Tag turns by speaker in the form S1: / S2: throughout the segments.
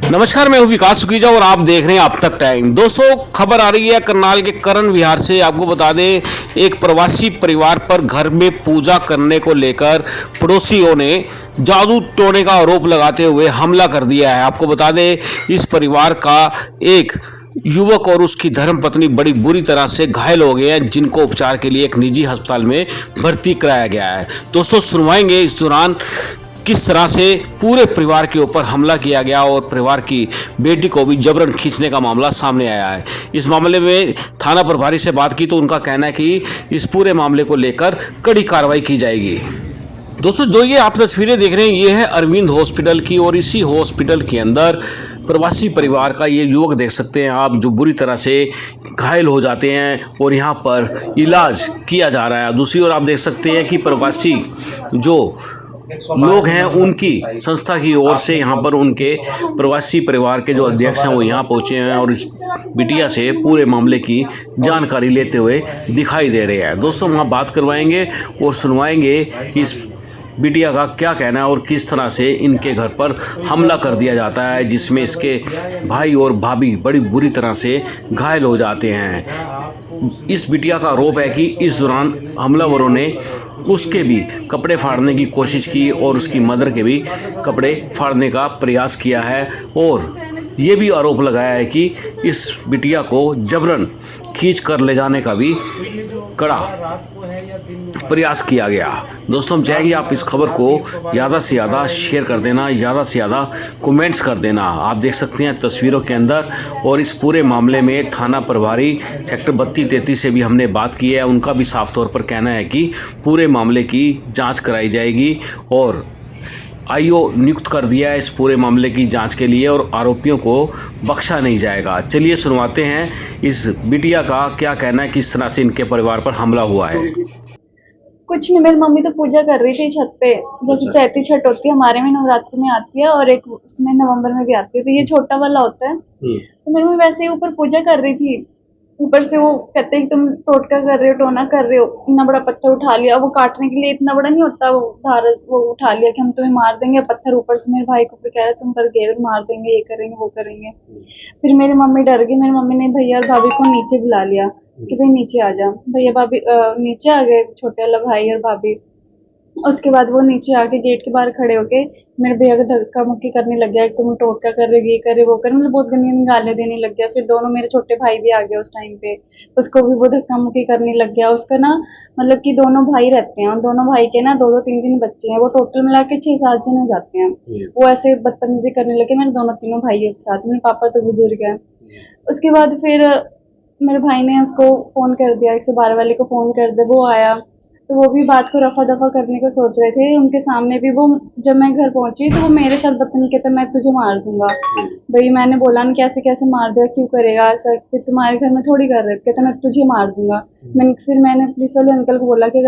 S1: नमस्कार, मैं हूं विकास सुखीजा और आप देख रहे हैं अब तक टाइम। दोस्तों, खबर आ रही है करनाल के करण विहार से। आपको बता दें, एक प्रवासी परिवार पर घर में पूजा करने को लेकर पड़ोसियों ने जादू टोने का आरोप लगाते हुए हमला कर दिया है। आपको बता दें, इस परिवार का एक युवक और उसकी धर्मपत्नी बड़ी बुरी तरह से घायल हो गए हैं, जिनको उपचार के लिए एक निजी अस्पताल में भर्ती कराया गया है। दोस्तों, सुनवाएंगे इस दौरान किस तरह से पूरे परिवार के ऊपर हमला किया गया और परिवार की बेटी को भी जबरन खींचने का मामला सामने आया है। इस मामले में थाना प्रभारी से बात की तो उनका कहना है कि इस पूरे मामले को लेकर कड़ी कार्रवाई की जाएगी। दोस्तों, जो ये आप तस्वीरें देख रहे हैं, ये है अरविंद हॉस्पिटल की और इसी हॉस्पिटल के अंदर प्रवासी परिवार का ये युवक देख सकते हैं आप, जो बुरी तरह से घायल हो जाते हैं और यहाँ पर इलाज किया जा रहा है। दूसरी ओर आप देख सकते हैं कि प्रवासी जो लोग हैं, उनकी संस्था की ओर से यहाँ पर उनके प्रवासी परिवार के जो अध्यक्ष हैं वो यहाँ पहुँचे हैं और इस बिटिया से पूरे मामले की जानकारी लेते हुए दिखाई दे रहे हैं। दोस्तों, वहाँ बात करवाएंगे और सुनवाएंगे कि इस बिटिया का क्या कहना है और किस तरह से इनके घर पर हमला कर दिया जाता है, जिसमें इसके भाई और भाभी बड़ी बुरी तरह से घायल हो जाते हैं। इस बिटिया का आरोप है कि इस दौरान हमलावरों ने उसके भी कपड़े फाड़ने की कोशिश की और उसकी मदर के भी कपड़े फाड़ने का प्रयास किया है और ये भी आरोप लगाया है कि इस बिटिया को जबरन खींच कर ले जाने का भी कड़ा प्रयास किया गया। दोस्तों, हम चाहेंगे आप इस खबर को ज़्यादा से ज़्यादा शेयर कर देना, ज़्यादा से ज़्यादा कमेंट्स कर देना। आप देख सकते हैं तस्वीरों के अंदर। और इस पूरे मामले में थाना प्रभारी सेक्टर 32-33 से भी हमने बात की है। उनका भी साफ तौर पर कहना है कि पूरे मामले की जांच कराई जाएगी और आईओ नियुक्त कर दिया है इस पूरे मामले की जांच के लिए और आरोपियों को बख्शा नहीं जाएगा। चलिए सुनवाते हैं इस बिटिया का क्या कहना है, किस तरह से इनके परिवार पर हमला हुआ है।
S2: कुछ नहीं, मेरी मम्मी तो पूजा कर रही थी छत पे। जैसे चैती छठ होती है हमारे में, नवरात्रि में आती है और एक उसमें नवंबर में भी आती है, तो ये छोटा वाला होता है। तो मेरी मम्मी वैसे ही ऊपर पूजा कर रही थी। ऊपर से वो कहते हैं कि तुम टोटका कर रहे हो, टोना कर रहे हो। इतना बड़ा पत्थर उठा लिया, वो काटने के लिए इतना बड़ा नहीं होता वो धार, वो उठा लिया कि हम तुम्हें मार देंगे। पत्थर ऊपर से मेरे भाई को फिर कह रहे तुम पर गिर, मार देंगे, ये करेंगे वो करेंगे। फिर मेरी मम्मी डर गई। मेरी मम्मी ने भैया और भाभी को नीचे बुला लिया कि भाई नीचे आ जा। भैया भाभी नीचे आ गए, छोटे वाला भाई और भाभी। उसके बाद वो नीचे आके गेट के बाहर खड़े होके मेरे भैया को धक्का मुक्की करने लग गया कि तुम टोटका कर रहे हो, ये करे वो करे, मतलब बहुत गंदी गंदी गालियां देने लग गया। फिर दोनों मेरे छोटे भाई भी आ गए उस टाइम पे, उसको भी वो धक्का मुक्की करने लग गया। उसका ना मतलब कि दोनों भाई रहते हैं और दोनों भाई के ना 2-2 3-3 बच्चे हैं। वो टोटल मिला के 6-7 जन हो जाते हैं। वो ऐसे बदतमीजी करने लगे मेरे दोनों तीनों भाइयों के साथ। मेरे पापा तो बुजुर्ग है। उसके बाद फिर मेरे भाई ने उसको फोन कर दिया, 112 वाले को फोन कर दे। वो आया तो वो भी बात को रफा दफा करने को सोच रहे थे। उनके सामने भी वो, जब मैं घर पहुंची तो वो मेरे साथ बदतमीजी कहता मैं तुझे मार दूंगा। भाई मैंने बोला ना कैसे कैसे मार दिया, क्यों करेगा ऐसा, फिर तुम्हारे घर में थोड़ी कर रहे, कहता मैं तुझे मार दूंगा। फिर मैंने पुलिस वाले अंकल को बोला कि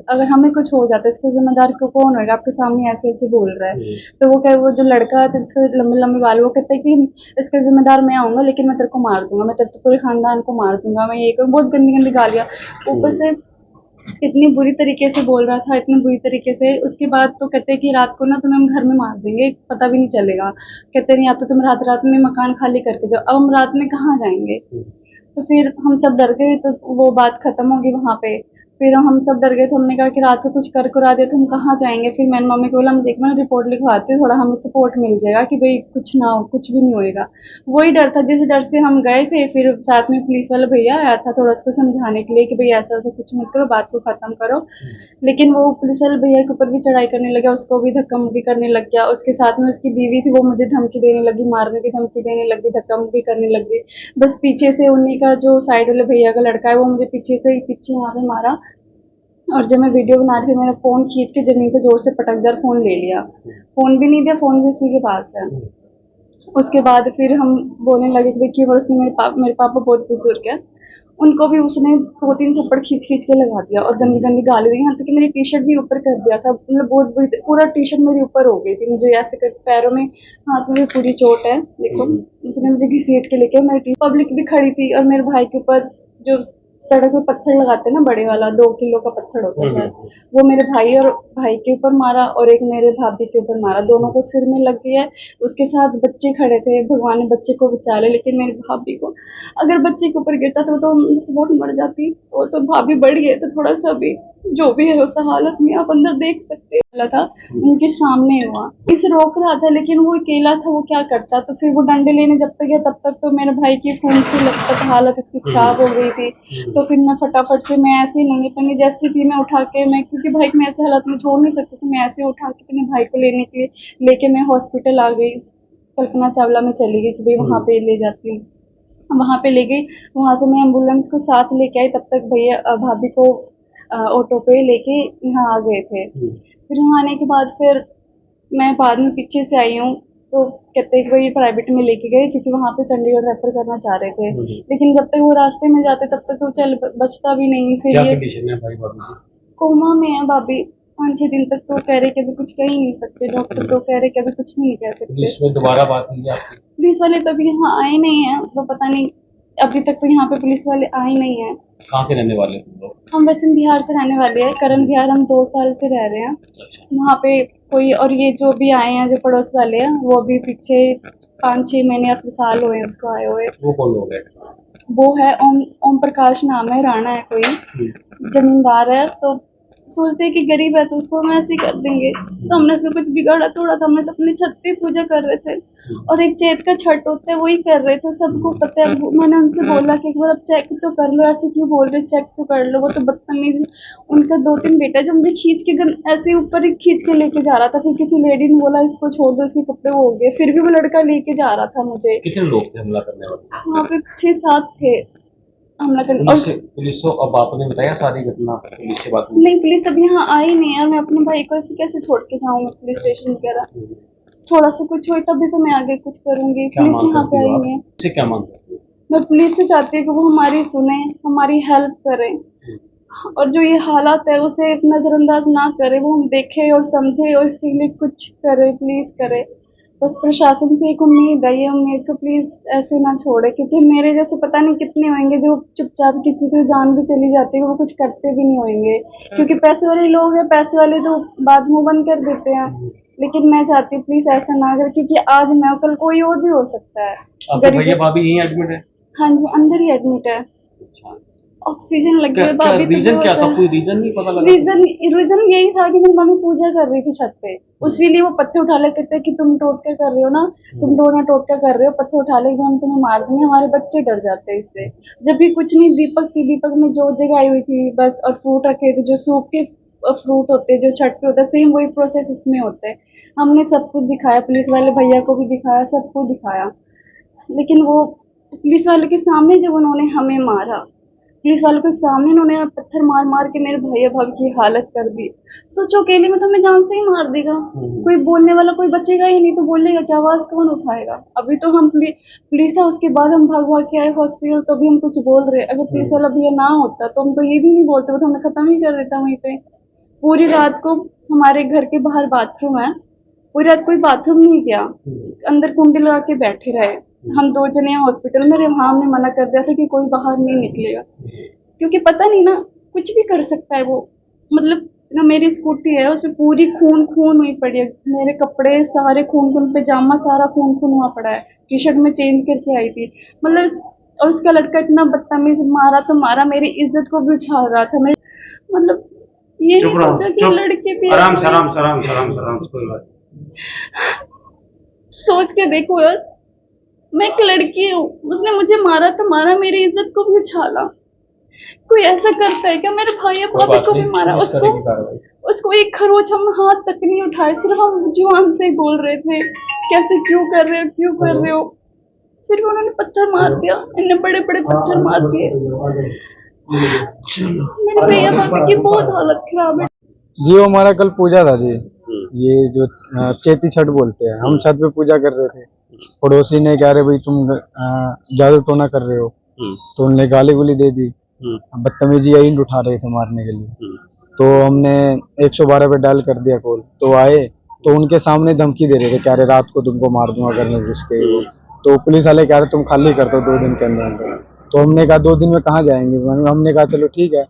S2: अगर हमें कुछ हो जाता है इसका जिम्मेदार कौन होगा, आपके सामने ऐसे ऐसे बोल रहा है। तो वो कहे, वो जो लड़का था जिसके लंबे लंबे बाल, वो कहता है कि इसका जिम्मेदार मैं आऊंगा लेकिन मैं तेरे को मार दूंगा, मैं तेरे पूरे खानदान को मार दूंगा, मैं ये करूँ। बहुत गंदी गंदी गालियां ऊपर से इतनी बुरी तरीके से बोल रहा था, इतनी बुरी तरीके से। उसके बाद तो कहते हैं कि रात को ना तुम्हें हम घर में मार देंगे, पता भी नहीं चलेगा। कहते नहीं, या तो तुम रात रात में मकान खाली करके जाओ। अब हम रात में कहाँ जाएंगे? तो फिर हम सब डर गए, तो वो बात खत्म होगी वहां पे। फिर हम सब डर गए, तो हमने कहा कि रात को कुछ कर कुरा दिया तो हम कहाँ जाएंगे। फिर मैंने मम्मी को बोला, हम देख मैं रिपोर्ट लिखवाती हूँ, थोड़ा हमें सपोर्ट मिल जाएगा कि भाई कुछ ना हो, कुछ भी नहीं होएगा। वही डर था, जिस डर से हम गए थे। फिर साथ में पुलिस वाला भैया आया था थोड़ा उसको समझाने के लिए कि भाई ऐसा ऐसा कुछ मत करो, बात को खत्म करो। लेकिन वो पुलिस वाले भैया के ऊपर भी चढ़ाई करने लगा, उसको भी धक्का मुक्की करने लग गया। उसके साथ में उसकी बीवी थी, वो मुझे धमकी देने लगी, मारने की धमकी देने लगी, धक्का मुक्की करने लगी। बस पीछे से उन्हीं का जो साइड वाले भैया का लड़का है, वो मुझे पीछे से पीछे यहाँ पे मारा। और जब मैं वीडियो बना रही थी, मेरा फोन खींच के जमीन पे जोर से पटकदार फोन ले लिया। फोन भी नहीं दिया, फोन भी उसी के पास है। उसके बाद फिर हम बोलने लगे कि भाई क्यों, और उसने मेरे पापा बहुत बुजुर्ग है, उनको भी उसने 2-3 थप्पड़ खींच खींच के लगा दिया और गंदी गंदी गाली दी। यहाँ तक कि मेरी टी शर्ट भी ऊपर कर दिया था, मतलब बहुत बुरी, पूरा टी शर्ट मेरी ऊपर हो गई थी। मुझे ऐसे कर पैरों में, हाथ में भी पूरी चोट है, देखो। उसने मुझे घसीट के लेके, मेरी पब्लिक भी खड़ी थी और मेरे भाई के ऊपर जो सड़क पे पत्थर लगाते हैं ना, बड़े वाला 2 किलो का पत्थर होता है, वो मेरे भाई और भाई के ऊपर मारा और एक मेरे भाभी के ऊपर मारा, दोनों को सिर में लग गया है। उसके साथ बच्चे खड़े थे, भगवान ने बच्चे को बचा लिया, लेकिन मेरी भाभी को, अगर बच्चे के ऊपर गिरता तो स्पॉट मर जाती। वो तो भाभी बढ़ गए तो थोड़ा सा भी जो भी है उस हालत में आप अंदर देख सकते हो था, उनके सामने हुआ। इसे रोक रहा था लेकिन वो अकेला था, वो क्या करता। तो फिर वो डंडे लेने जब तक गया तब तक तो मेरे भाई की खून से लथपथ हालत इतनी खराब हो गई थी। तो फिर मैं फटाफट से, मैं ऐसे ही नंगे पन्नी जैसी थी, मैं उठा के, मैं क्योंकि भाई को मैं ऐसे हालत में छोड़ नहीं सकती थी, मैं ऐसे उठा के अपने भाई को लेने के लिए लेके मैं हॉस्पिटल आ गई, कल्पना चावला में चली गई कि भाई वहाँ पे ले जाती हूँ। वहाँ पे ले गई, वहाँ से मैं एम्बुलेंस को साथ लेके आई, तब तक भैया भाभी को ऑटो पे लेके यहाँ आ गए थे। फिर यहाँ आने के बाद फिर मैं बाद में पीछे से आई हूँ, तो कहते हैं कि भाई प्राइवेट में लेके गए क्योंकि वहाँ पे चंडीगढ़ रेफर करना चाह रहे थे, लेकिन जब तक वो रास्ते में जाते तब तक तो चल बचता भी नहीं, इसीलिए कोमा में है भाभी 5-6 दिन तक। तो कह रहे कि अभी कुछ कह ही नहीं सकते, डॉक्टर तो कह रहे कि अभी कुछ भी नहीं कह सकते।
S3: पुलिस में दोबारा बात हुई आपकी?
S2: पुलिस वाले तो अभी यहाँ आए नहीं है, वो पता नहीं, अभी तक तो यहाँ पे पुलिस वाले आए नहीं है।
S3: कहाँ के रहने वाले तुम लोग?
S2: हम वैसे बिहार से रहने वाले हैं, करण बिहार, हम 2 साल से रह रहे हैं वहाँ पे। कोई और ये जो भी आए हैं जो पड़ोस वाले हैं, वो भी पीछे 5-6 महीने या फिर साल हुए हैं उसको आए हुए।
S3: वो कौन लोग हैं?
S2: वो है ओम प्रकाश नाम है, राणा है कोई, जमींदार है। तो सोचते हैं कि गरीब है तो उसको हम ऐसे ही कर देंगे, तो हमने उसको कुछ बिगाड़ा थोड़ा था, हमने तो अपनी छत पे पूजा कर रहे थे और एक चैत का छठ होता है वही कर रहे थे, सबको पता है। मैंने उनसे बोला कि एक बार अब चेक तो कर लो, ऐसे क्यों बोल रहे, चेक तो कर लो। वो तो बदतमीज, उनका 2-3 बेटा जो मुझे खींच के ऐसे ऊपर ही खींच के लेके जा रहा था, फिर किसी लेडी ने बोला इसको छोड़ दो, इसके कपड़े हो गए, फिर भी वो लड़का लेके जा रहा था मुझे।
S3: कितने लोग थे हमला करने वाले?
S2: वहाँ पे 6-7 थे हमला करने।
S3: पुलिस को अब आपने बताया सारी घटना? पुलिस से बात हुई?
S2: नहीं, पुलिस अभी यहाँ आई नहीं है, मैं अपने भाई को ऐसे कैसे छोड़ के जाऊँ पुलिस स्टेशन वगैरह। थोड़ा सा कुछ हुई तभी तो मैं आगे कुछ करूंगी। पुलिस यहाँ पे आई नहीं है।
S3: क्या मांग करती हो?
S2: मैं पुलिस से चाहती हूँ कि वो हमारी सुने, हमारी हेल्प करे, और जो ये हालात है उसे नजरअंदाज ना करे, वो हम देखे और समझे और इसके लिए कुछ करे, प्लीज करे। बस प्रशासन से एक उम्मीद है, ये उम्मीद को प्लीज ऐसे ना छोड़े, क्योंकि मेरे जैसे पता नहीं कितने होंगे जो चुपचाप, किसी की जान भी चली जाती है वो कुछ करते भी नहीं होंगे, क्योंकि पैसे वाले लोग हैं, पैसे वाले तो बात मुंह बंद कर देते हैं। लेकिन मैं चाहती हूँ प्लीज ऐसा ना करे, क्योंकि आज मैं, कल कोई और भी हो सकता है।
S3: भैया भाभी यहीं एडमिट है?
S2: हाँ जी, अंदर ही एडमिट है, ऑक्सीजन लगी है भाभी।
S3: रीजन क्या था? कोई रीजन नहीं पता लगा?
S2: रीजन यही था कि मेरी मम्मी पूजा कर रही थी छत पे, इसीलिए वो पत्थर उठा ले, कहते कि तुम टोटका कर रहे हो ना, तुम डोना टोटका कर रहे हो, पत्थर उठा ले हम तुम्हें मार देंगे। हमारे बच्चे डर जाते हैं इससे। जब भी कुछ नहीं, दीपक थी, दीपक में जोत जगाई हुई थी बस, और फ्रूट रखे थे, जो सूप के फ्रूट होते हैं जो छठ पे होता है, सेम वही प्रोसेस इसमें होता है। हमने सब कुछ दिखाया, पुलिस वाले भैया को भी दिखाया, सबको दिखाया, लेकिन वो पुलिस वालों के सामने जब उन्होंने हमें मारा, पुलिस वालों के सामने उन्होंने पत्थर मार मार के मेरे भैया भाभी की हालत कर दी। सोचो अकेले में तो हमें जान से ही मार देगा, कोई बोलने वाला कोई बचेगा ही नहीं, तो बोलेगा क्या, आवाज कौन उठाएगा। अभी तो हम पुलिस था, उसके बाद हम भाग भाग के आए हॉस्पिटल, तो भी हम कुछ बोल रहे। अगर पुलिस वाला भैया ना होता तो हम तो ये भी नहीं बोलते, वो तो हमने खत्म ही कर देता वहीं पे। पूरी रात को हमारे घर के बाहर बाथरूम है, पूरी रात कोई बाथरूम नहीं गया, अंदर कुंडी लगा के बैठे रहे। हम 2 जने हॉस्पिटल में रहे, वहां हमने मना कर दिया था कि कोई बाहर नहीं निकलेगा, क्योंकि पता नहीं ना, कुछ भी कर सकता है वो। मतलब ना, मेरी स्कूटी है उसपे पूरी खून हुई पड़ी है, मेरे कपड़े सारे खून, पैजामा सारा खून हुआ पड़ा है, टी शर्ट में चेंज करके आई थी। मतलब, और उसका लड़का इतना बदतमीज, मारा तो मारा, मेरी इज्जत को भी उछाल रहा था। मेरे मतलब ये नहीं सोचा कि लड़के भी
S3: आराम कोई बात।
S2: सोच के देखो यार, मैं एक लड़की हूँ, उसने मुझे मारा तो मारा, मेरी इज्जत को भी उछाला। कोई ऐसा करता है क्या? मेरे भाई भाभी को भी मारा, उसको एक खरोच हम हाथ तक नहीं उठाए, सिर्फ हम जुबान से ही बोल रहे थे कैसे, क्यों कर रहे हो। फिर भी उन्होंने पत्थर मार दिया, इतने बड़े बड़े पत्थर मार दिए। मेरे भैया भाभी की बहुत हालत खराब है
S4: जी। वो हमारा कल पूजा था जी, ये जो चैती छठ बोलते हैं, हम छत पे पूजा कर रहे थे। पड़ोसी ने कह रहे भाई तुम जादू टोना कर रहे हो, तो उनने गाली गुली दे दी, बदतमीजी यही उठा रहे थे मारने के लिए। तो हमने 112 पे डायल कर दिया कॉल, तो आए, तो उनके सामने धमकी दे रहे थे, कह रहे रात को तुमको मार दूंगा अगर नहीं घुस के। तो पुलिस वाले कह रहे तुम खाली कर दो 2 दिन के अंदर अंदर। तो हमने कहा 2 दिन में कहाँ जाएंगे, हमने कहा चलो ठीक है।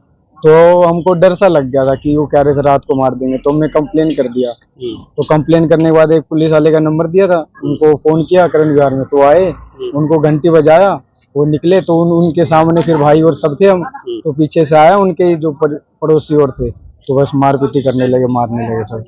S4: तो हमको डर सा लग गया था कि वो कह रहे थे रात को मार देंगे, तो हमने कंप्लेन कर दिया। तो कंप्लेन करने के बाद एक पुलिस वाले का नंबर दिया था, उनको फोन किया करण विहार में, तो आए, उनको घंटी बजाया, वो निकले तो उनके सामने फिर भाई और सब थे हम, तो पीछे से आया उनके जो पड़ोसी और थे, तो बस मारपीटी करने लगे, मारने लगे सब।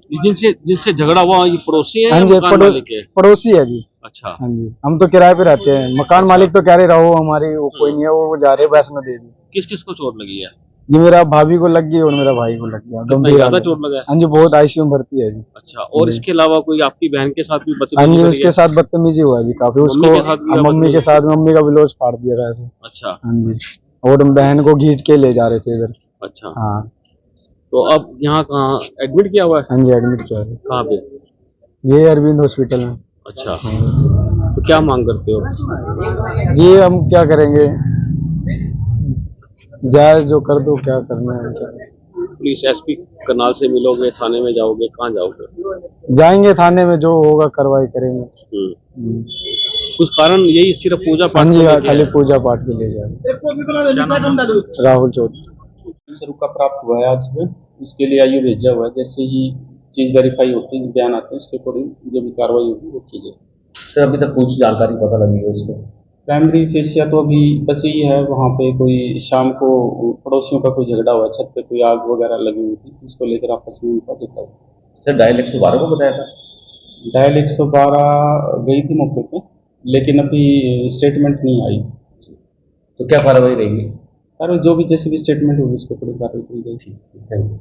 S1: जिससे झगड़ा हुआ ये पड़ोसी है
S4: हाँ
S1: या
S4: जी,
S1: मकान मालिक है?
S4: पड़ोसी है जी।
S1: अच्छा।
S4: हाँ जी, हम तो किराए पे रहते हैं, मकान मालिक तो कह रहे रहो हमारी, वो कोई नहीं है, वो जा रहे वैष्णो देवी।
S1: किस किस को चोट लगी है?
S4: जी मेरा भाभी को लग गई और मेरा भाई को लग गया, गंभीर
S1: ज्यादा
S4: हालत।
S1: चोट लगा है?
S4: हाँ जी, बहुत आईसीयू में भर्ती है जी।
S1: अच्छा, और इसके अलावा कोई आपकी बहन के साथ भी
S4: हाँ
S1: बदतमीजी
S4: जी,
S1: करी
S4: उसके
S1: है?
S4: साथ बदतमीजी हुआ जी काफी,
S1: मम्मी के साथ भी
S4: उसको मम्मी के साथ, मम्मी का ब्लाउज फाड़ दिया था ऐसे।
S1: अच्छा।
S4: हाँ जी, और बहन को घींच के ले जा रहे थे इधर।
S1: अच्छा,
S4: हाँ।
S1: तो अब यहाँ कहाँ एडमिट किया हुआ है?
S4: हाँ जी, एडमिट किया है।
S1: कहाँ पे?
S4: ये अरविंद हॉस्पिटल में।
S1: अच्छा, तो क्या मांग करते हो?
S4: जी हम क्या करेंगे, जाए जो कर दो, क्या करना है क्या।
S1: पुलिस एसपी करनाल से मिलोगे, थाने में जाओगे, कहाँ जाओगे?
S4: जाएंगे थाने में, जो होगा कार्रवाई करेंगे।
S1: कुछ कारण यही सिर्फ पूजा
S4: हाँ
S1: पाठ
S4: जी,
S1: को लेके
S4: खाली
S1: है?
S4: पूजा पाठ के लिए जाएंगे। राहुल चौधरी
S5: से रुका प्राप्त हुआ है आज सुबह, इसके लिए आईओ भेजा हुआ है। जैसे ही चीज वेरीफाई होती है, बयान आते हैं, उसके अकॉर्डिंग जो भी कार्रवाई होगी वो की जाए।
S3: सर अभी तक कुछ जानकारी पता लगी है उसको?
S5: प्राइमरी फेसिया तो अभी बस यही है, वहाँ पे कोई शाम को पड़ोसियों का कोई झगड़ा हुआ, छत पे कोई आग वगैरह लगी हुई थी, इसको लेकर आपस में उनका झगड़ा हुआ।
S3: सर डायल 112 को बताया था?
S5: डायल 112 गई थी मौके पे, लेकिन अभी स्टेटमेंट नहीं आई।
S3: तो क्या कार्रवाई रहेगी?
S5: और जो भी जैसे भी स्टेटमेंट होगी उसके ऊपर कार्रवाई की जाएगी।
S3: Thank you.